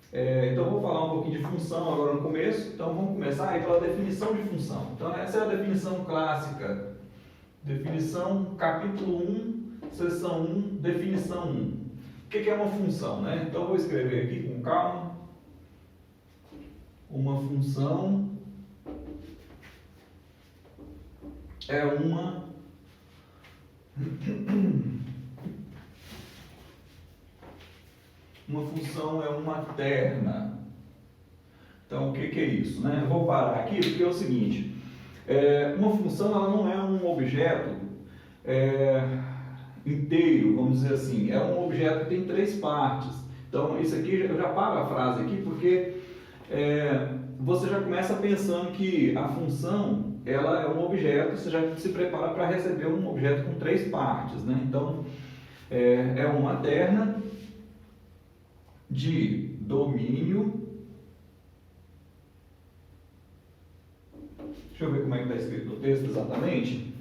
Então eu vou falar um pouquinho de função agora no começo. Então vamos começar aí pela definição de função. Então essa é a definição clássica. Definição, capítulo 1, seção 1, definição 1. O que é uma função, né? Então eu vou escrever aqui com calma. Uma função é uma função é uma terna. Então o que é isso, né? Eu vou parar aqui porque é o seguinte, uma função ela não é um objeto inteiro, vamos dizer assim, é um objeto que tem três partes. Então isso aqui, eu já paro a frase aqui porque você já começa pensando que a função ela é um objeto, você já se prepara para receber um objeto com três partes, né? Então é uma terna de domínio. Deixa eu ver como é que está escrito no texto exatamente.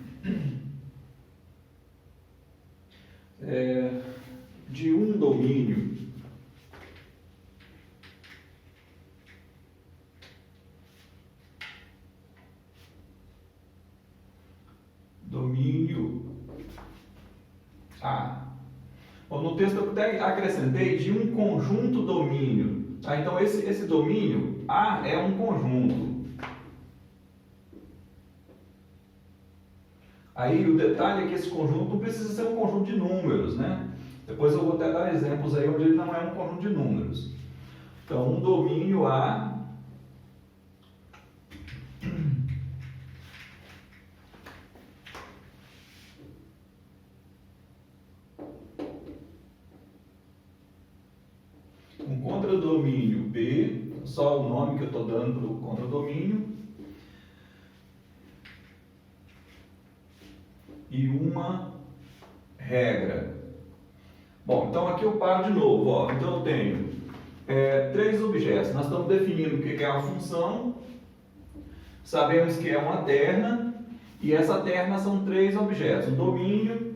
De um domínio A. Bom, no texto eu até acrescentei de um conjunto domínio. Tá? Então esse domínio A é um conjunto. Aí o detalhe é que esse conjunto não precisa ser um conjunto de números, né? Depois eu vou até dar exemplos aí onde ele não é um conjunto de números. Então, um domínio A um contradomínio B, só o nome que eu estou dando para o contradomínio, e uma regra. Bom, então aqui eu paro de novo. Ó. Então eu tenho três objetos. Nós estamos definindo o que é uma função, sabemos que é uma terna, e essa terna são três objetos: um domínio,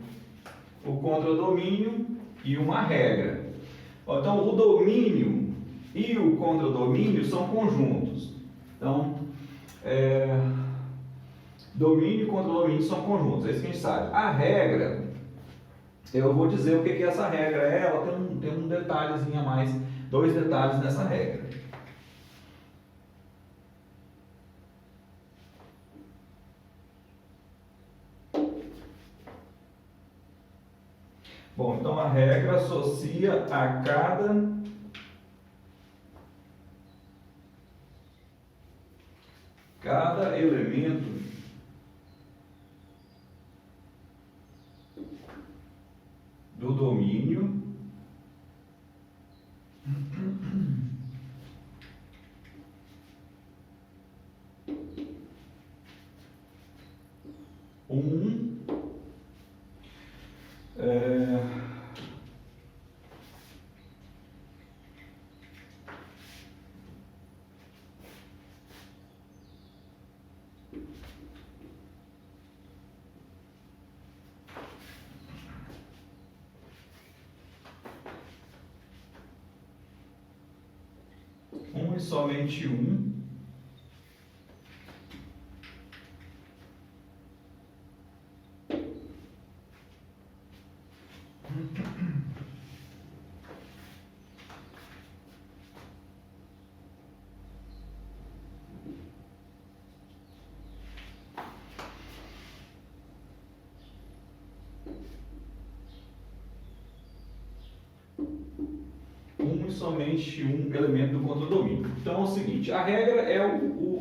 o contradomínio e uma regra. Então o domínio e o contradomínio são conjuntos. Então, domínio e contradomínio são conjuntos, é isso que a gente sabe. A regra, eu vou dizer o que é essa regra. Ela tem um detalhezinho a mais, dois detalhes nessa regra. Bom, então a regra associa a cada elemento do domínio e somente um e somente um elemento do contradomínio. Então é o seguinte, a regra é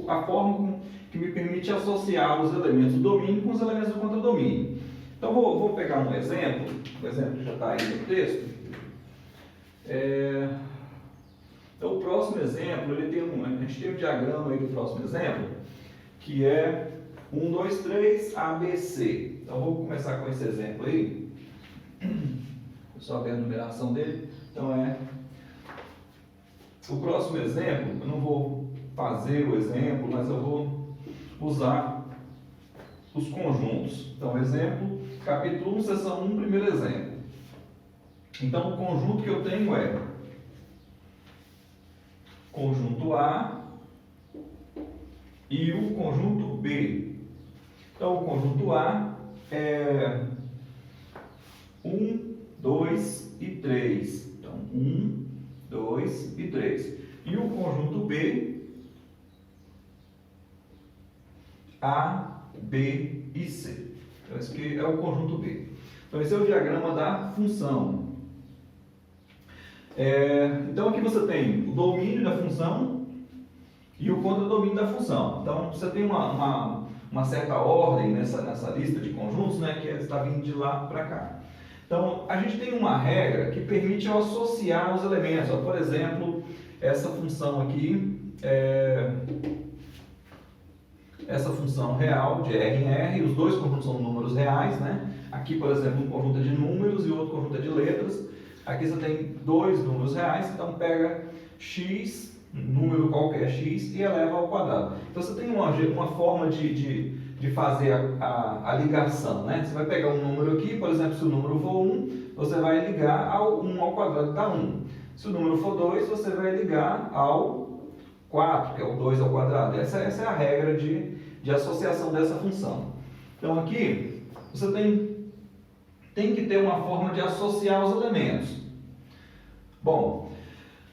a forma que me permite associar os elementos do domínio com os elementos do contradomínio. Então vou pegar um exemplo, o exemplo já está aí no texto. Então o próximo exemplo, a gente tem um diagrama aí do próximo exemplo, que é 1, 2, 3, ABC. Então vou começar com esse exemplo aí. Só ver a numeração dele. Então o próximo exemplo, eu não vou fazer o exemplo, mas eu vou usar os conjuntos. Então, exemplo, capítulo 1, seção 1, primeiro exemplo. Então, o conjunto que eu tenho é conjunto A e o conjunto B. Então, o conjunto A é 1, 2 e 3. Então, 1, 2 e 3. E o conjunto B, A, B e C. Então, esse aqui é o conjunto B. Então, esse é o diagrama da função. Então, aqui você tem o domínio da função e o contradomínio da função. Então, você tem uma certa ordem nessa lista de conjuntos, né, que está vindo de lá para cá. Então, a gente tem uma regra que permite eu associar os elementos. Por exemplo, essa função aqui, essa função real de R em R, os dois conjuntos são números reais, né? Aqui, por exemplo, um conjunto é de números e o outro conjunto é de letras. Aqui você tem dois números reais, então pega x, número qualquer x, e eleva ao quadrado. Então você tem uma forma de fazer a ligação, né? Você vai pegar um número aqui, por exemplo, se o número for 1, você vai ligar ao 1 ao quadrado, dá 1. Se o número for 2, você vai ligar ao 4, que é o 2 ao quadrado. Essa é a regra de associação dessa função. Então aqui, você tem que ter uma forma de associar os elementos. Bom,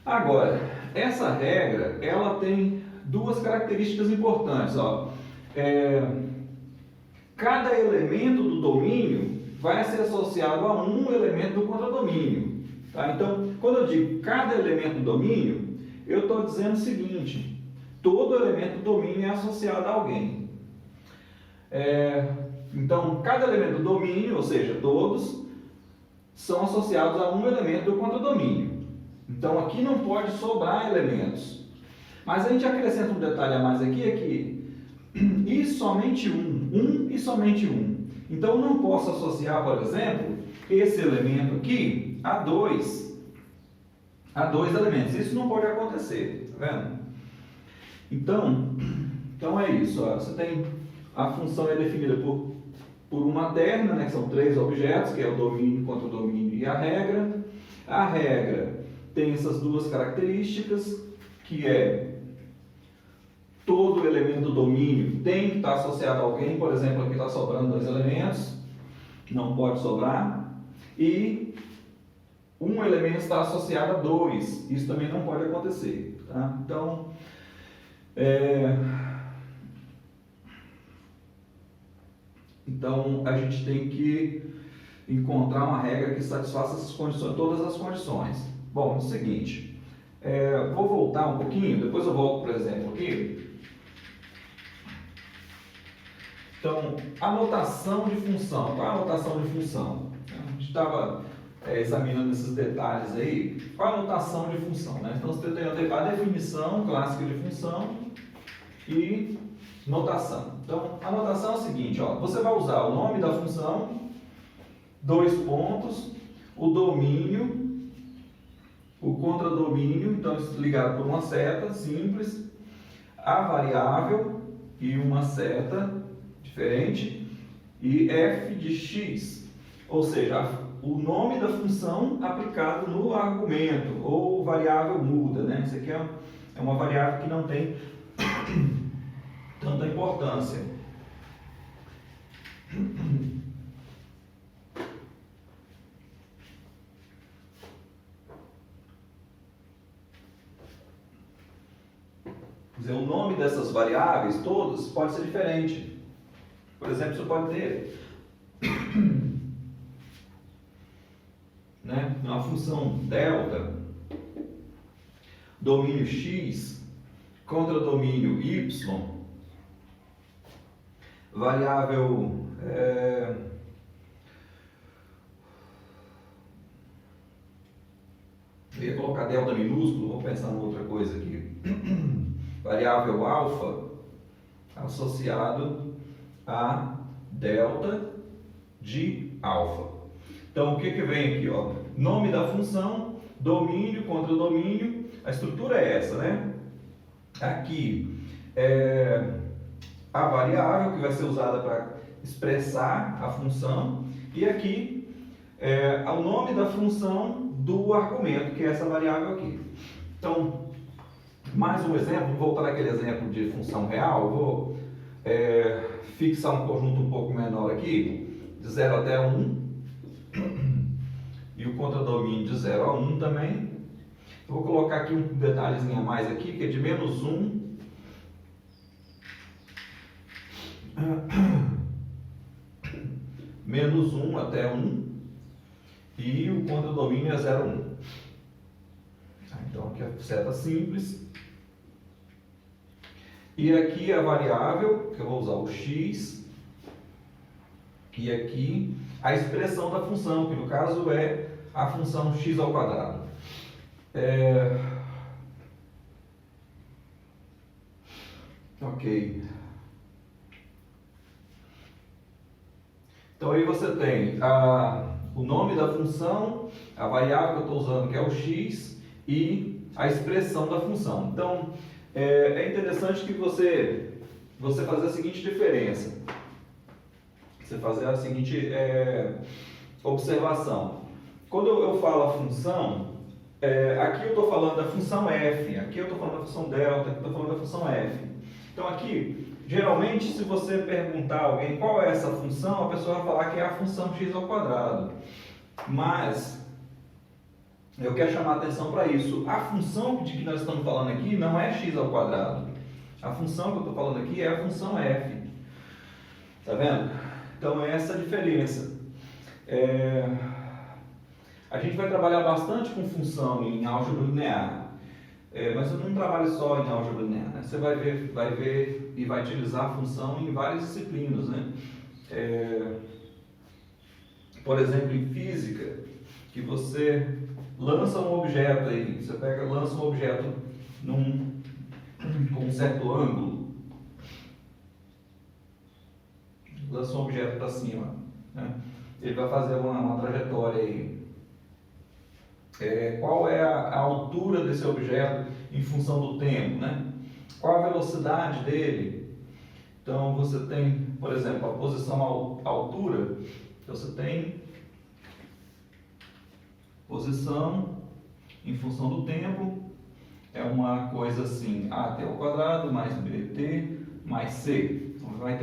agora, essa regra, ela tem duas características importantes. Cada elemento do domínio vai ser associado a um elemento do contradomínio. Tá? Então, quando eu digo cada elemento do domínio, eu estou dizendo o seguinte: todo elemento do domínio é associado a alguém. Então, cada elemento do domínio, ou seja, todos, são associados a um elemento do contradomínio. Então, aqui não pode sobrar elementos. Mas a gente acrescenta um detalhe a mais aqui, é que e somente um e somente um. Então, eu não posso associar, por exemplo, esse elemento aqui a dois elementos. Isso não pode acontecer, tá vendo? Então é isso. Você tem a função é definida por uma terna, né, que são três objetos, que é o domínio, contradomínio e a regra. A regra tem essas duas características, que é todo elemento do domínio tem que estar associado a alguém. Por exemplo, aqui está sobrando dois elementos, não pode sobrar. E um elemento está associado a dois, isso também não pode acontecer. Tá? Então, a gente tem que encontrar uma regra que satisfaça essas condições, todas as condições. Bom, é o seguinte, vou voltar um pouquinho, depois eu volto para o exemplo aqui. Então, anotação de função. Qual é a anotação de função? A gente estava examinando esses detalhes aí. Qual é a anotação de função? Né? Então, você tem a definição clássica de função e notação. Então, a notação é o seguinte, você vai usar o nome da função, dois pontos, o domínio, o contradomínio, então ligado por uma seta simples, a variável e uma seta diferente, e f de x, ou seja, o nome da função aplicado no argumento, ou variável muda, né? Isso aqui é uma variável que não tem tanta importância. Quer dizer, o nome dessas variáveis todas pode ser diferente. Por exemplo, você pode ter uma função delta, domínio x, contra domínio y, variável eu ia colocar delta minúsculo, vou pensar em outra coisa aqui. Variável alfa associado a delta de alfa. Então, o que vem aqui? Nome da função, domínio, contradomínio. A estrutura é essa, né? Aqui a variável que vai ser usada para expressar a função. E aqui o nome da função do argumento, que é essa variável aqui. Então, Mais um exemplo, vou voltar àquele exemplo de função real, eu vou fixar um conjunto um pouco menor aqui, de 0 até 1, e o contradomínio de 0 a 1 também. Eu vou colocar aqui um detalhezinho a mais aqui, que é de menos 1 menos 1 até 1, e o contradomínio é 0, 1. Então aqui é a seta simples. E aqui a variável, que eu vou usar o x, e aqui a expressão da função, que no caso é a função x ao quadrado. Ok. Então aí você tem o nome da função, a variável que eu estou usando, que é o x, e a expressão da função. Então é interessante que você fazer a seguinte diferença. Você fazer a seguinte observação. Quando eu falo a função, aqui eu estou falando da função f, aqui eu estou falando da função delta, aqui eu estou falando da função f. Então aqui, geralmente, se você perguntar a alguém qual é essa função, a pessoa vai falar que é a função x ao quadrado. Mas eu quero chamar a atenção para isso. A função de que nós estamos falando aqui não é x ao quadrado. A função que eu estou falando aqui é a função f. Tá vendo? Então é essa a diferença. A gente vai trabalhar bastante com função em álgebra linear. Mas eu não trabalho só em álgebra linear, né? Você vai ver e vai utilizar a função em várias disciplinas, né? Por exemplo, em física, que você lança um objeto aí, você lança um objeto com um certo ângulo, lança um objeto para cima, né? Ele vai fazer uma trajetória aí. Qual é a altura desse objeto em função do tempo, né? Qual a velocidade dele? Então você tem, por exemplo, a posição à altura. Você tem posição em função do tempo, é uma coisa assim, at ao quadrado mais bt mais c. Então vai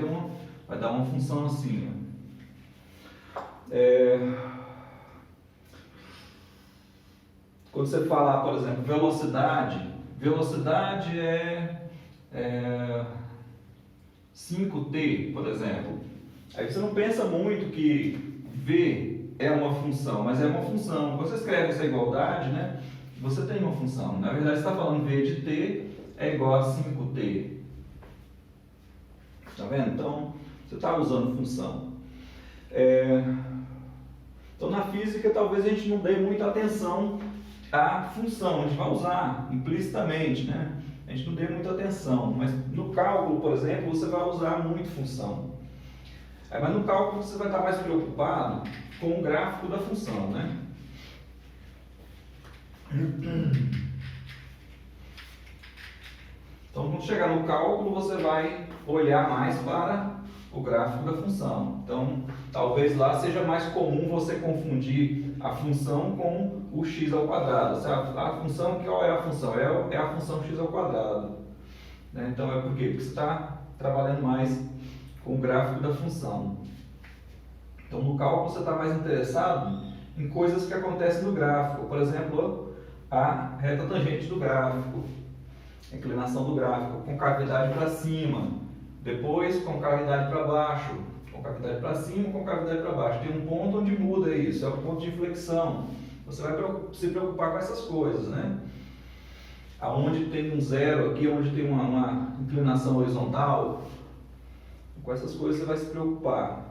dar uma função assim. Quando você falar, por exemplo, velocidade é 5t, por exemplo. Aí você não pensa muito que v é uma função, mas é uma função. Quando você escreve essa igualdade, né, você tem uma função. Na verdade, você está falando v de t é igual a 5t. Tá vendo? Então, você está usando função. Então, na física, talvez a gente não dê muita atenção à função. A gente vai usar implicitamente, né? A gente não dê muita atenção. Mas no cálculo, por exemplo, você vai usar muito função. Mas no cálculo você vai estar mais preocupado com o gráfico da função, né? Então, quando chegar no cálculo, você vai olhar mais para o gráfico da função. Então, talvez lá seja mais comum você confundir a função com o x ao quadrado. A função, qual é a função? É a função x ao quadrado. Né? Então, é por quê? Porque você está trabalhando mais com o gráfico da função. Então, no cálculo, você está mais interessado em coisas que acontecem no gráfico. Por exemplo, a reta tangente do gráfico, a inclinação do gráfico, concavidade para cima, depois concavidade para baixo, concavidade para cima, concavidade para baixo. Tem um ponto onde muda isso, é o ponto de inflexão. Você vai se preocupar com essas coisas, né? Aonde tem um zero aqui, onde tem uma inclinação horizontal, com essas coisas você vai se preocupar.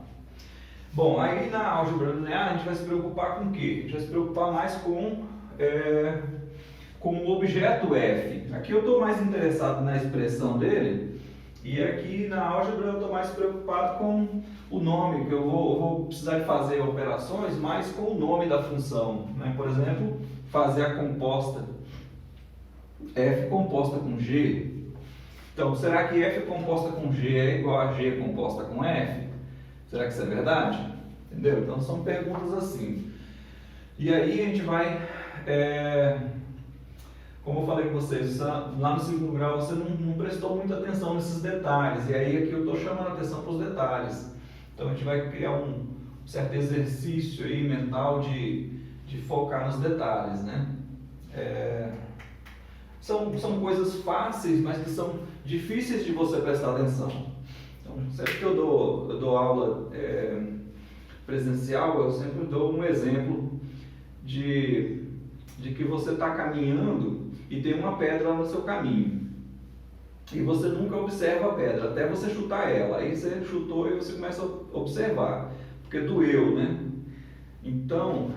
Bom, aí na álgebra linear a gente vai se preocupar com o quê? A gente vai se preocupar mais com o objeto f. Aqui eu estou mais interessado na expressão dele, e aqui na álgebra eu estou mais preocupado com o nome, que eu vou precisar de fazer operações mais com o nome da função, né? Por exemplo, fazer a composta f composta com g. Então, será que f composta com g é igual a g composta com f? Será que isso é verdade? Entendeu? Então, são perguntas assim. E aí a gente vai como eu falei com vocês, lá no segundo grau você não prestou muita atenção nesses detalhes, e aí aqui eu estou chamando a atenção para os detalhes. Então a gente vai criar um certo exercício aí mental de focar nos detalhes, né? São coisas fáceis, mas que são difíceis de você prestar atenção. Então, sempre que eu dou aula presencial, eu sempre dou um exemplo de que você está caminhando e tem uma pedra no seu caminho. E você nunca observa a pedra, até você chutar ela. Aí você chutou e você começa a observar, porque doeu, né? Então,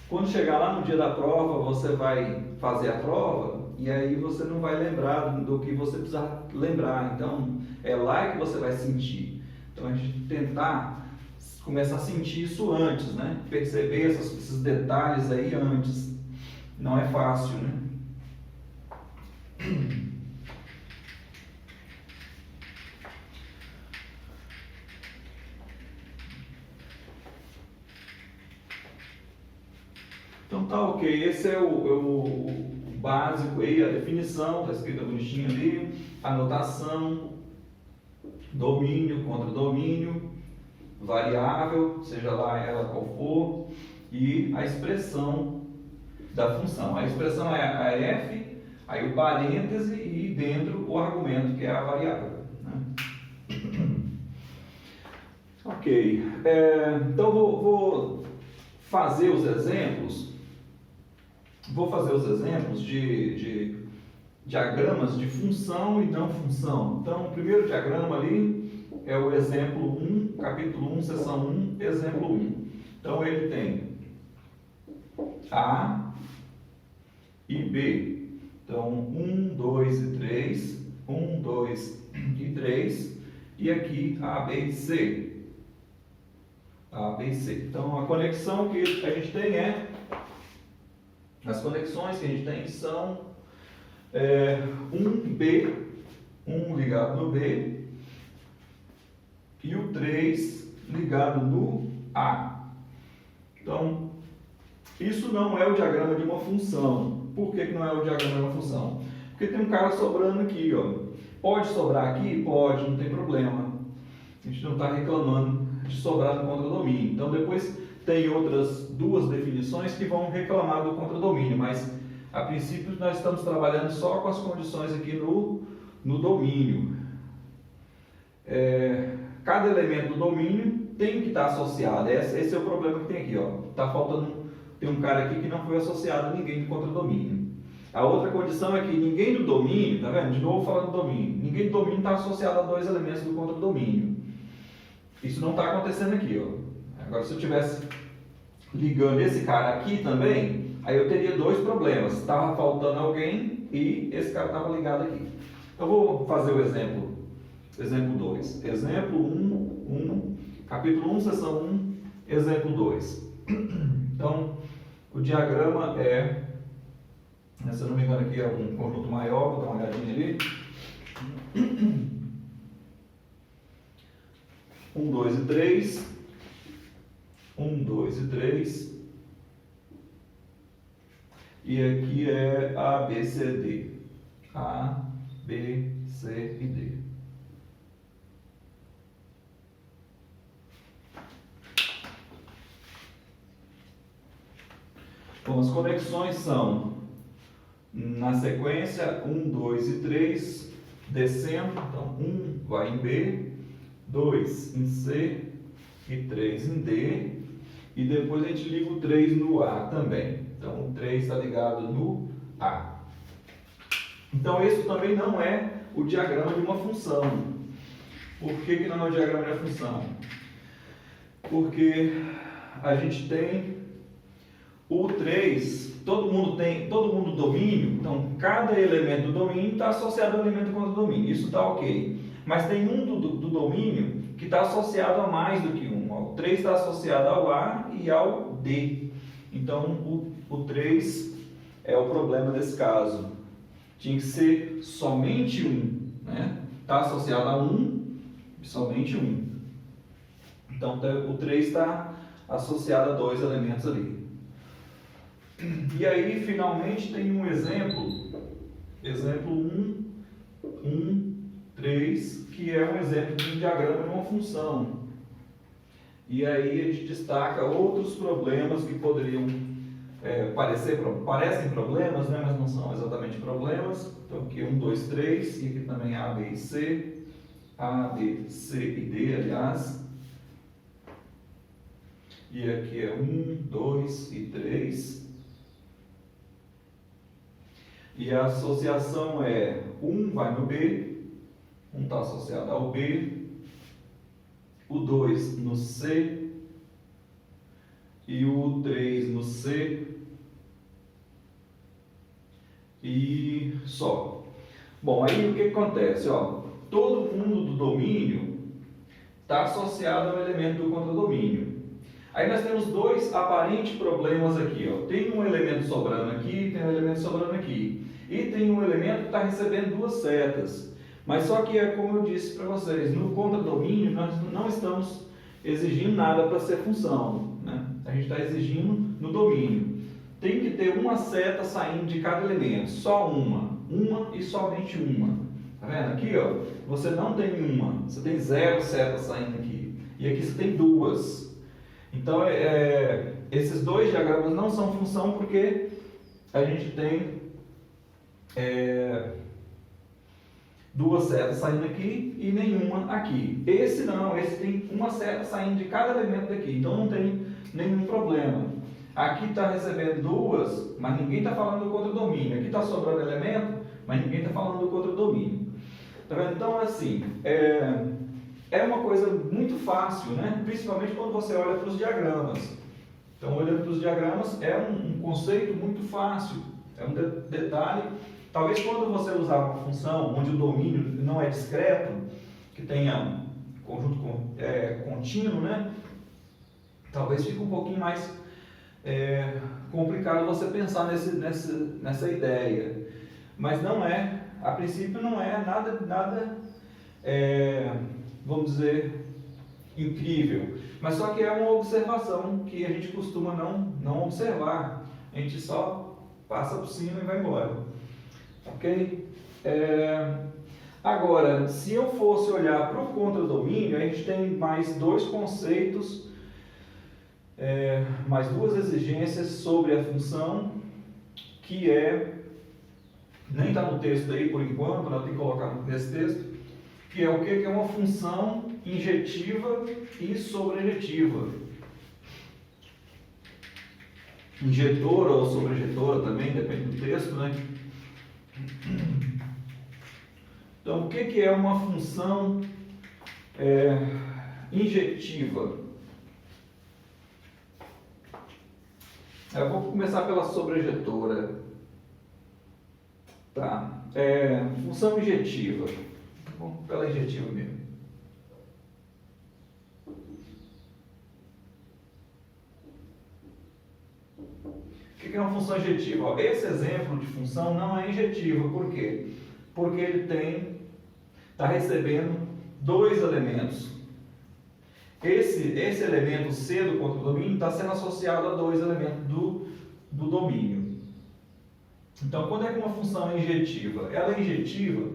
quando chegar lá no dia da prova, você vai fazer a prova e aí você não vai lembrar do que você precisa lembrar. Então, é lá que você vai sentir. Então, a gente tentar começar a sentir isso antes, né? Perceber esses detalhes aí antes. Não é fácil, né? Então tá ok, esse é o básico aí, a definição, está escrita bonitinho ali, anotação, domínio, contradomínio, variável, seja lá ela qual for, e a expressão da função. A expressão é a f, aí o parêntese e dentro o argumento, que é a variável. Né? Ok, então vou fazer os exemplos. Vou fazer os exemplos de diagramas de função e não função. Então, o primeiro diagrama ali é o exemplo 1, capítulo 1, seção 1, exemplo 1. Então, ele tem A e B. Então, 1, 2 e 3, 1, 2 e 3, e aqui A, B e C. A, B e C. Então, a conexão que a gente tem as conexões que a gente tem são um B, um ligado no B, e o 3 ligado no A. Então, isso não é o diagrama de uma função. Por que não é o diagrama de uma função? Porque tem um cara sobrando aqui, ó. Pode sobrar aqui? Pode, não tem problema. A gente não está reclamando de sobrar no contradomínio. Então, depois tem outras duas definições que vão reclamar do contradomínio, mas a princípio nós estamos trabalhando só com as condições aqui no domínio. Cada elemento do domínio tem que estar associado. Esse é o problema que tem aqui, ó. Tá faltando, tem um cara aqui que não foi associado a ninguém do contradomínio. A outra condição é que ninguém do domínio, tá vendo? De novo falando do domínio. Ninguém do domínio está associado a dois elementos do contradomínio. Isso não está acontecendo aqui, ó. Agora, se eu estivesse ligando esse cara aqui também, aí eu teria dois problemas. Estava faltando alguém e esse cara estava ligado aqui. Eu vou fazer o exemplo 2. Exemplo 1, capítulo 1, seção 1, exemplo 2. Então, o diagrama se eu não me engano aqui é um conjunto maior, vou dar uma olhadinha ali. 1, 2 e 3. 1, 2 e 3. E aqui é A, B, C, D. A, B, C e D. Bom, as conexões são na sequência 1, 2 e 3, descendo. Então, 1 vai em B, 2 em C e 3 em D. E depois a gente liga o 3 no A também. Então, o 3 está ligado no A. Então, esse também não é o diagrama de uma função. Por que não é o diagrama de uma função? Porque a gente tem o 3, todo mundo domínio, então cada elemento do domínio está associado ao elemento contra domínio. Isso está ok. Mas tem um do domínio que está associado a mais do que um. O 3 está associado ao A e ao D. Então, o 3 é o problema desse caso. Tinha que ser somente um. Né? Está associado a 1 e somente 1. Então, o 3 está associado a dois elementos ali. E aí, finalmente, tem um exemplo 3, que é um exemplo de um diagrama de uma função. E aí a gente destaca outros problemas que poderiam parecem problemas, né, mas não são exatamente problemas. Então aqui 1, 2, 3, e aqui também A, B e C. A, B, C e D, aliás. E aqui é 1, 2 e 3. E a associação é 1 vai no B, 1 está associado ao B, o 2 no C e o 3 no C e só. Bom, aí o que acontece? Ó, todo mundo do domínio está associado ao elemento do contradomínio. Aí nós temos dois aparentes problemas aqui. Ó. Tem um elemento sobrando aqui, tem um elemento sobrando aqui. E tem um elemento que está recebendo duas setas. Mas só que é como eu disse para vocês, no contradomínio nós não estamos exigindo nada para ser função. Né? A gente está exigindo no domínio. Tem que ter uma seta saindo de cada elemento, só uma e somente uma. Tá vendo? Aqui, ó, você não tem uma, você tem 0 setas saindo aqui. E aqui você tem duas. Então, esses dois diagramas não são função porque a gente tem duas setas saindo aqui e nenhuma aqui. Esse não, esse tem uma seta saindo de cada elemento daqui, então não tem nenhum problema. Aqui está recebendo duas, mas ninguém está falando do contradomínio. Aqui está sobrando elemento, mas ninguém está falando do contradomínio. Tá vendo? Então, assim, é uma coisa muito fácil, né? Principalmente quando você olha para os diagramas. Então, olhando para os diagramas, é um conceito muito fácil, é um detalhe. Talvez quando você usar uma função onde o domínio não é discreto, que tenha conjunto contínuo, né? Talvez fique um pouquinho mais complicado você pensar nessa ideia. Mas não é, a princípio não é nada vamos dizer, incrível. Mas só que é uma observação que a gente costuma não observar. A gente só passa por cima e vai embora. Ok? Agora, se eu fosse olhar para o contradomínio, a gente tem mais dois conceitos, mais duas exigências sobre a função, que nem está no texto aí por enquanto, nós temos que colocar nesse texto, que é o que? Que é uma função injetiva e sobrejetiva. Injetora ou sobrejetora também, depende do texto, né? Então, o que é uma função injetiva? Eu vou começar pela sobrejetora. Tá. Função injetiva. Vamos pela injetiva mesmo. O que é uma função injetiva? Esse exemplo de função não é injetiva. Por quê? Porque ele está recebendo dois elementos. Esse elemento C do contradomínio está sendo associado a dois elementos do domínio. Então, quando é que uma função é injetiva? Ela é injetiva,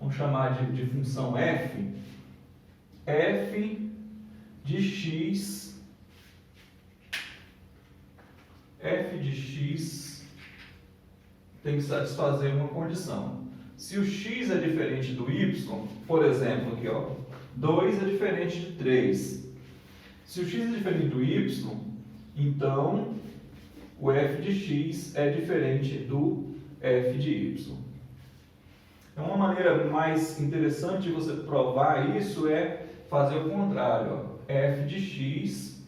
vamos chamar de função f de x, tem que satisfazer uma condição. Se o x é diferente do y, por exemplo, aqui, ó, 2 é diferente de 3. Se o x é diferente do y, então o f de x é diferente do f de y. Então, uma maneira mais interessante de você provar isso é fazer o contrário. Ó. F de x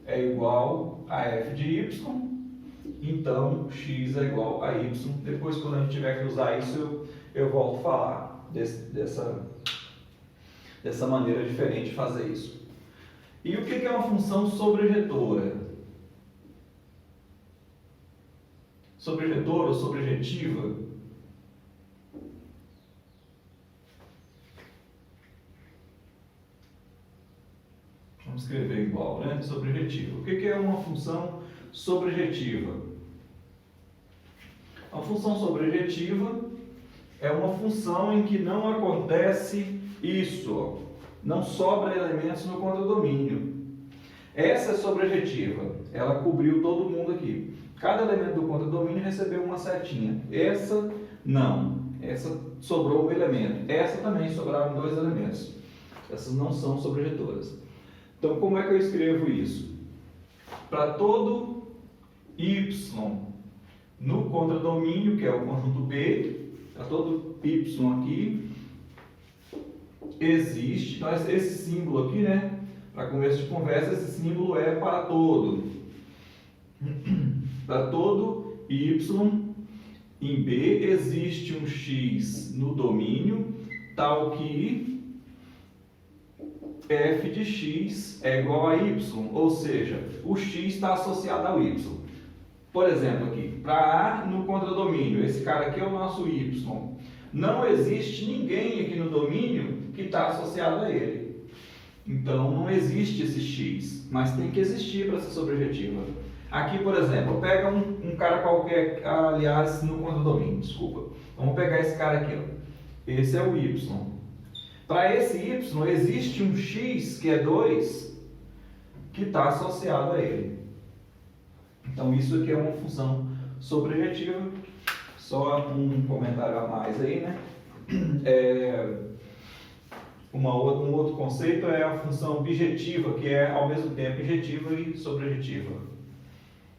é igual a f de y, então x é igual a y. Depois, quando a gente tiver que usar isso, eu volto a falar dessa maneira diferente de fazer isso. E o que é uma função sobrejetora? Sobrejetora ou sobrejetiva? Vamos escrever igual, né? Sobrejetiva. O que é uma função sobrejetiva. A função sobrejetiva é uma função em que não acontece isso, ó. Não sobra elementos no contradomínio. Essa é sobrejetiva, ela cobriu todo mundo aqui. Cada elemento do contradomínio recebeu uma setinha. Essa não, essa sobrou um elemento. Essa também sobraram 2 elementos. Essas não são sobrejetoras. Então, como é que eu escrevo isso? Para todo y no contradomínio, que é o conjunto B, para todo y aqui, existe, então esse símbolo aqui, né? Para começo de conversa, esse símbolo é para todo. Para todo y em B existe um x no domínio, tal que f de x é igual a y, ou seja, o x está associado ao y. Por exemplo, aqui, para A no contradomínio, esse cara aqui é o nosso y. Não existe ninguém aqui no domínio que está associado a ele. Então, não existe esse x, mas tem que existir para ser sobrejetiva. Aqui, por exemplo, pega um cara qualquer, aliás, no contradomínio, desculpa. Vamos pegar esse cara aqui, ó. Esse é o y. Para esse y, existe um x, que é 2, que está associado a ele. Então, isso aqui é uma função sobrejetiva. Só um comentário a mais aí, né? Um outro conceito é a função bijetiva, que é ao mesmo tempo injetiva e sobrejetiva.